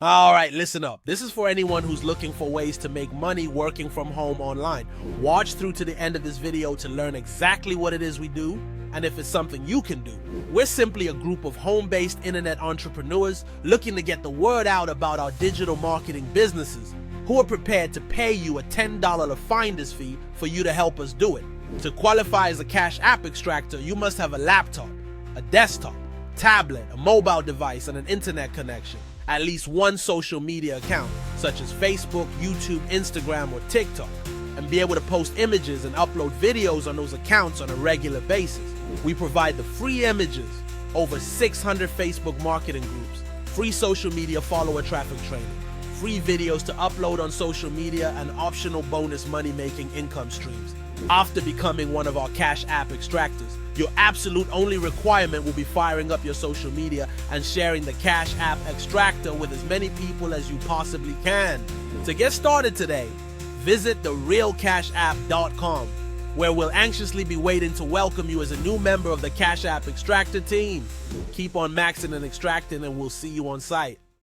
All right, listen up. This is for anyone who's looking for ways to make money working from home online. Watch through to the end of this video to learn exactly what it is we do and if it's something you can do. We're simply a group of home-based internet entrepreneurs looking to get the word out about our digital marketing businesses who are prepared to pay you a $10 finder's fee for you to help us do it. To qualify as a Cash App Extractor, you must have a laptop, a desktop, tablet, a mobile device, and an internet connection. At least one social media account, such as Facebook, YouTube, Instagram, or TikTok, and be able to post images and upload videos on those accounts on a regular basis. We provide the free images, over 600 Facebook marketing groups, free social media follower traffic training, free videos to upload on social media, and optional bonus money-making income streams. After becoming one of our Cash App Extractors, your absolute only requirement will be firing up your social media and sharing the Cash App Extractor with as many people as you possibly can. To get started today, visit therealcashapp.com, where we'll anxiously be waiting to welcome you as a new member of the Cash App Extractor team. Keep on maxing and extracting, and we'll see you on site.